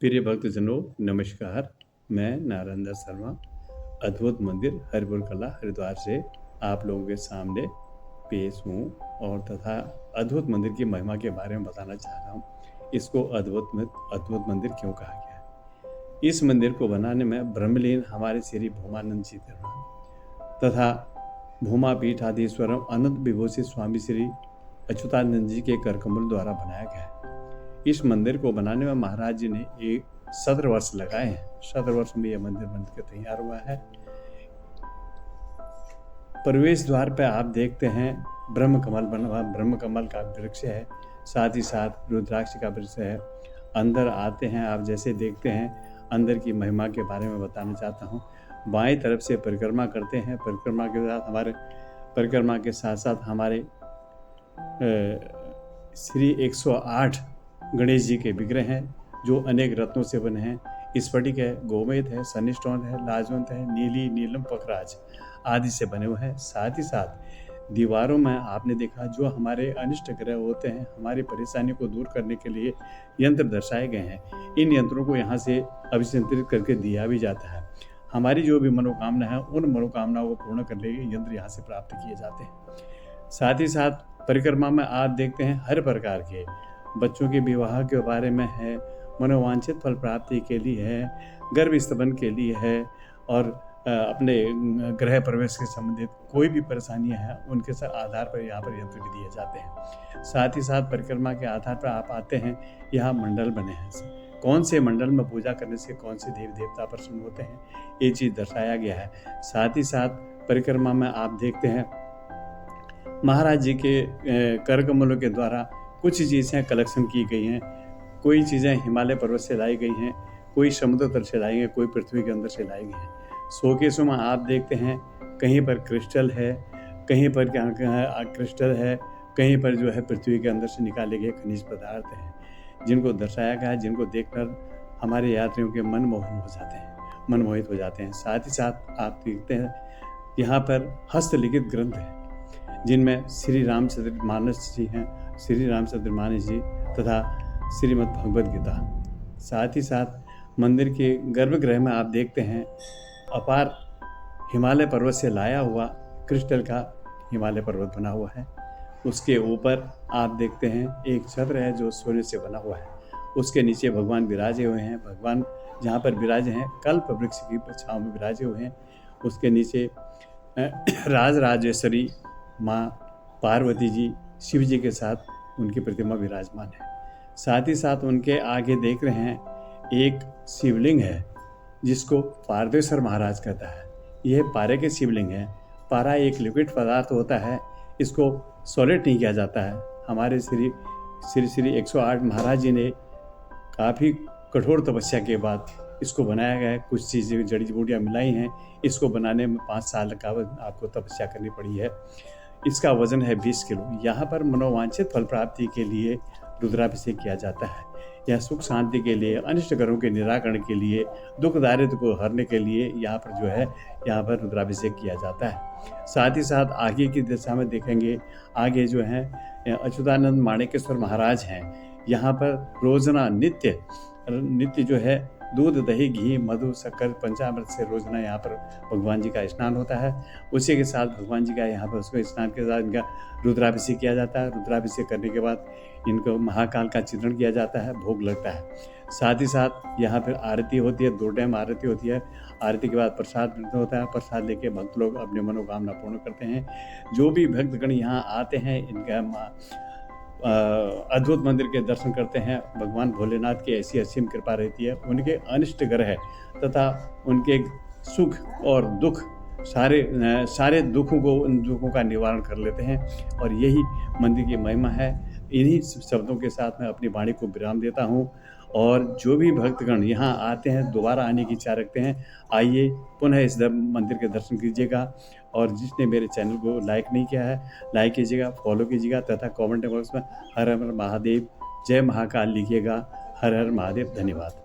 प्रिय भक्तजनों, नमस्कार। मैं नारायण शर्मा, अद्भुत मंदिर हरिपुर कला हरिद्वार से आप लोगों के सामने पेश हूँ और तथा अद्भुत मंदिर की महिमा के बारे में बताना चाह रहा हूँ। इसको अद्भुत मंदिर क्यों कहा गया है? इस मंदिर को बनाने में ब्रह्मलीन हमारे श्री भूमानंद जी तथा भूमापीठाधीश्वरम अनंत विभूषित स्वामी श्री अच्युतानंद जी के करकमल द्वारा बनाया गया है। इस मंदिर को बनाने में महाराज जी ने एक 17 वर्ष लगाए हैं। 17 वर्ष में यह मंदिर बनकर तैयार हुआ है। प्रवेश द्वार पर आप देखते हैं ब्रह्म कमल बना हुआ, ब्रह्म कमल का वृक्ष है, साथ ही साथ रुद्राक्ष का वृक्ष है। अंदर आते हैं, आप जैसे देखते हैं अंदर की महिमा के बारे में बताना चाहता हूँ। बाएं तरफ से परिक्रमा करते हैं। परिक्रमा के साथ साथ हमारे श्री 108 गणेश जी के विग्रह हैं जो अनेक रत्नों से बने हैं। स्फटिक है, गोमेद है, सनी स्टोन है, लाजवंत है, नीली, नीलम, पखराज आदि से बने हुए हैं। साथ ही साथ दीवारों में आपने देखा जो हमारे अनिष्ट ग्रह होते हैं, हमारी परेशानी को दूर करने के लिए यंत्र दर्शाए गए हैं। इन यंत्रों को यहाँ से अभिसंतरित करके दिया भी जाता है। हमारी जो भी मनोकामना है उन मनोकामनाओं को पूर्ण करने के यंत्र यहाँ से प्राप्त किए जाते हैं। साथ ही साथ परिक्रमा में आप देखते हैं हर प्रकार के बच्चों के विवाह के बारे में है, मनोवांछित फल प्राप्ति के लिए है, गर्भ स्तवन के लिए है और अपने गृह प्रवेश के संबंधित कोई भी परेशानियां हैं उनके आधार पर यहाँ पर यंत्र भी दिए जाते हैं। साथ ही साथ परिक्रमा के आधार पर आप आते हैं, यहाँ मंडल बने हैं। कौन से मंडल में पूजा करने से कौन से देवी देवता प्रसन्न होते हैं, ये चीज़ दर्शाया गया है। साथ ही साथ परिक्रमा में आप देखते हैं महाराज जी के करकमलों के द्वारा कुछ चीज़ें कलेक्शन की गई हैं। कोई चीज़ें हिमालय पर्वत से लाई गई हैं, कोई समुद्र तल से लाई गई, कोई पृथ्वी के अंदर से लाई गई हैं। शोकेसों में आप देखते हैं कहीं पर क्रिस्टल है, कहीं पर क्रिस्टल है, कहीं पर जो है पृथ्वी के अंदर से निकाले गए खनिज पदार्थ हैं, जिनको दर्शाया गया है, जिनको देखकर हमारे यात्रियों के मनमोहित हो जाते हैं। साथ ही साथ आप देखते हैं यहाँ पर हस्तलिखित ग्रंथ है जिनमें श्री रामचरितमानस जी हैं, श्री रामचरितमानस जी तथा श्रीमद् भगवद गीता। साथ ही साथ मंदिर के गर्भगृह में आप देखते हैं अपार हिमालय पर्वत से लाया हुआ क्रिस्टल का हिमालय पर्वत बना हुआ है। उसके ऊपर आप देखते हैं एक छत्र है जो सोने से बना हुआ है। उसके नीचे भगवान विराजे हुए हैं। भगवान जहाँ पर विराजे हैं कल्प वृक्ष की छाँव में विराजे हुए हैं। उसके नीचे राजराजेश्वरी माँ पार्वती जी शिव जी के साथ उनकी प्रतिमा विराजमान है। साथ ही साथ उनके आगे देख रहे हैं एक शिवलिंग है जिसको पारदेश्वर महाराज कहता है। यह पारे के शिवलिंग है। पारा एक लिक्विड पदार्थ होता है, इसको सॉलिड नहीं किया जाता है। हमारे श्री 108 महाराज जी ने काफ़ी कठोर तपस्या के बाद इसको बनाया गया है। कुछ चीज़ें जड़ी बूटियाँ मिलाई हैं। इसको बनाने में 5 साल का आपको तपस्या करनी पड़ी है। इसका वजन है 20 किलो। यहाँ पर मनोवांछित फल प्राप्ति के लिए रुद्राभिषेक किया जाता है। यह सुख शांति के लिए, अनिष्ट ग्रहों के निराकरण के लिए, दुख दारिद्र्य को हरने के लिए यहाँ पर रुद्राभिषेक किया जाता है। साथ ही साथ आगे की दिशा में देखेंगे, आगे जो है अच्युतानंद माणिकेश्वर महाराज हैं। यहाँ पर रोजाना नित्य जो है दूध, दही, घी, मधु, शक्कर, पंचामृत से रोजाना यहाँ पर भगवान जी का स्नान होता है। उसी के साथ भगवान जी का यहाँ पर उसको स्नान के साथ इनका रुद्राभिषेक किया जाता है। रुद्राभिषेक करने के बाद इनको महाकाल का चित्रण किया जाता है, भोग लगता है। साथ ही साथ यहाँ पर आरती होती है, 2 टाइम आरती होती है। आरती के बाद प्रसाद होता है। प्रसाद लेके भक्त लोग अपने मनोकामना पूर्ण करते हैं। जो भी भक्तगण यहाँ आते हैं इनका अद्भुत मंदिर के दर्शन करते हैं। भगवान भोलेनाथ की ऐसी असीम कृपा रहती है। उनके अनिष्ट ग्रह तथा उनके सुख और दुख सारे दुखों का निवारण कर लेते हैं और यही मंदिर की महिमा है। इन्हीं शब्दों के साथ मैं अपनी वाणी को विराम देता हूँ और जो भी भक्तगण यहाँ आते हैं दोबारा आने की इच्छा रखते हैं, आइए पुनः इस मंदिर के दर्शन कीजिएगा। और जिसने मेरे चैनल को लाइक नहीं किया है, लाइक कीजिएगा, फॉलो कीजिएगा तथा कमेंट बॉक्स में हर हर महादेव, जय महाकाल लिखिएगा। हर हर महादेव। धन्यवाद।